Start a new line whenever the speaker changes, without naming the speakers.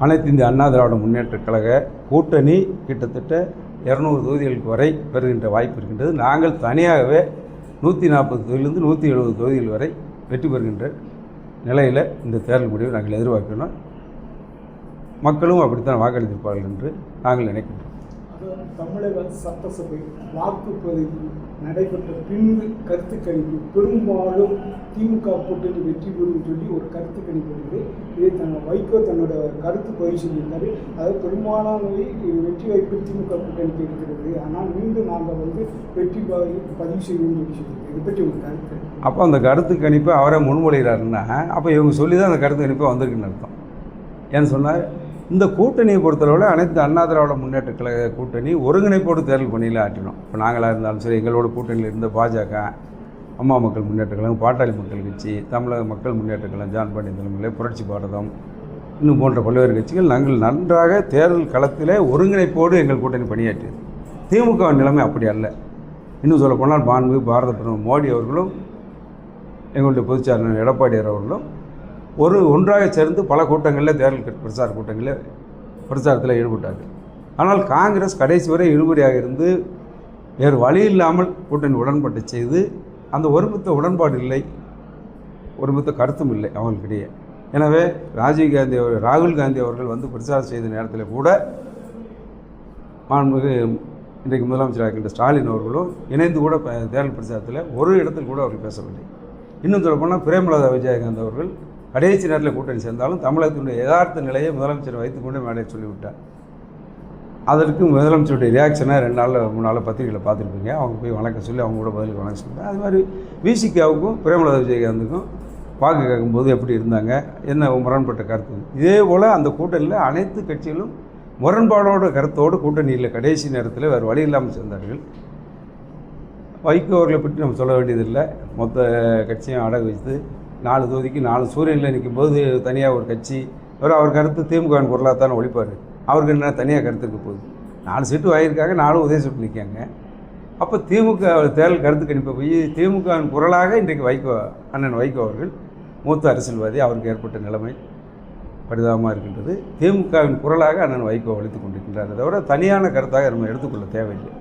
அனைத்து இந்திய அண்ணா திராவிட முன்னேற்றக் கழக கூட்டணி கிட்டத்தட்ட 200 தொகுதிகளுக்கு வரை பெறுகின்ற வாய்ப்பு இருக்கின்றது. நாங்கள் தனியாகவே 140 தொகுதியிலிருந்து 170 தொகுதிகள் வரை வெற்றி பெறுகின்ற நிலையில் இந்த தேர்தல் முடிவை நாங்கள் எதிர்பார்க்கிறோம். மக்களும் அப்படித்தான் வாக்களித்திருப்பார்கள் என்று நாங்கள் நினைக்கின்றோம்.
தமிழக சட்டசபை வாக்குப்பதிவு நடைபெற்ற பின்பு கருத்து கணிப்பு பெரும்பாலும் திமுக கூட்டணி வெற்றி பெறும் சொல்லி ஒரு கருத்து கணிப்பு இருக்குது. இதை வைகோ தன்னோட கருத்து பதிவு சொல்லியிருக்காரு. அதாவது பெரும்பாலானவை வெற்றி வாய்ப்பு திமுக கூட்டணிக்கு இருக்கிறது, ஆனால் மீண்டும் நாங்கள் வெற்றி பதிவு செய்யணும்னு சொல்லி சொல்லியிருக்கோம். இதை பற்றி ஒரு கருத்து.
அப்போ அந்த கருத்து கணிப்பை அவரை முன்மொழிகிறாருன்னா அப்போ இவங்க சொல்லி தான் அந்த கருத்து கணிப்பை வந்திருக்குன்னு அர்த்தம். ஏன்னு சொன்னால் இந்த கூட்டணியை பொறுத்தளவில் அனைத்து அண்ணா திராவிட முன்னேற்ற கழக கூட்டணி ஒருங்கிணைப்போடு தேர்தல் பணியில் ஆற்றினோம். இப்போ நாங்களாக இருந்தாலும் சரி, எங்களோட கூட்டணியில் இருந்த பாஜக, அம்மா மக்கள் முன்னேற்ற கழகம், பாட்டாளி மக்கள் கட்சி, தமிழக மக்கள் முன்னேற்ற கழகம், ஜான் பாண்டியன் தலைமையில் புரட்சி பாரதம், இன்னும் போன்ற பல்வேறு கட்சிகள் நாங்கள் நன்றாக தேர்தல் களத்தில் ஒருங்கிணைப்போடு எங்கள் கூட்டணி பணியாற்றியது. திமுக நிலைமை அப்படி அல்ல. இன்னும் சொல்ல போனால் மாண்பு பாரத பிரதமர் மோடி அவர்களும் எங்களுடைய பொதுச்செயலாளர் எடப்பாடியார் அவர்களும் ஒன்றாக சேர்ந்து பல கூட்டங்களில் தேர்தல் பிரச்சார கூட்டங்களில் பிரச்சாரத்தில் ஈடுபட்டார்கள். ஆனால் காங்கிரஸ் கடைசி வரை இழுபறியாக இருந்து வேறு வழி இல்லாமல் கூட்டணி உடன்பாட்டை செய்து அந்த ஒருமித்த உடன்பாடு இல்லை, ஒருமித்த கருத்தும் இல்லை அவங்களுக்கிடையே. எனவே ராகுல் காந்தி அவர்கள் பிரச்சாரம் செய்த நேரத்தில் கூட மாண்புமிகு இன்றைக்கு முதலமைச்சராக இருக்கின்ற ஸ்டாலின் அவர்களும் இணைந்து கூட தேர்தல் பிரச்சாரத்தில் ஒரு இடத்தில் கூட அவர் பேசவில்லை. இன்னும் சொல்லப்போனால் பிரேமலதா விஜயகாந்த் அவர்கள் கடைசி நேரத்தில் கூட்டணி சேர்ந்தாலும் தமிழகத்தினுடைய யதார்த்த நிலையை முதலமைச்சர் வைத்துக்கொண்டு மேலே சொல்லிவிட்டார். அதற்கு முதலமைச்சருடைய ரியாக்ஷனாக 2 நாள் 3 நாள் பத்திரிகையில் பார்த்துருப்பீங்க. அவங்க போய் வணக்கம் சொல்லி அவங்க கூட பதிலுக்கு வணக்கம் சொல்லிட்டாங்க. அது மாதிரி விசிகாவுக்கும் பிரேமலதா விஜயகாந்துக்கும் வாக்கு கேட்கும்போது எப்படி இருந்தாங்க, என்ன முரண்பட்ட கருத்து. இதே போல் அந்த கூட்டணியில் அனைத்து கட்சிகளும் முரண்பாடோட கருத்தோடு கூட்டணியில் கடைசி நேரத்தில் வேறு வழி இல்லாமல் சேர்ந்தார்கள். வைகோ அவர்களை பற்றி நம்ம சொல்ல வேண்டியதில்லை. மொத்த கட்சியும் அடகு வைத்து 4 தொகுதிக்கு 4 சூரியனில் நிற்கும்போது தனியாக ஒரு கட்சி அவர் கருத்து திமுகவின் பொருளாதாரம் ஒழிப்பார். அவருக்கு என்ன தனியாக கருத்து இருக்க போகுது. 4 சீட்டு வாங்கியிருக்காங்க, 4 உதய சீட்டு நிற்காங்க. அப்போ திமுக தேர்தல் கருத்து கணிப்பை போய் திமுகவின் குரலாக இன்றைக்கு அண்ணன் வைகோ அவர்கள் மூத்த அரசியல்வாதி, அவருக்கு ஏற்பட்ட நிலைமை பரிதாபமாக இருக்கின்றது. திமுகவின் குரலாக அண்ணன் வைகோ அளித்துக் கொண்டிருக்கின்றார். தவிர தனியான கருத்தாக நம்ம எடுத்துக்கொள்ள தேவையில்லை.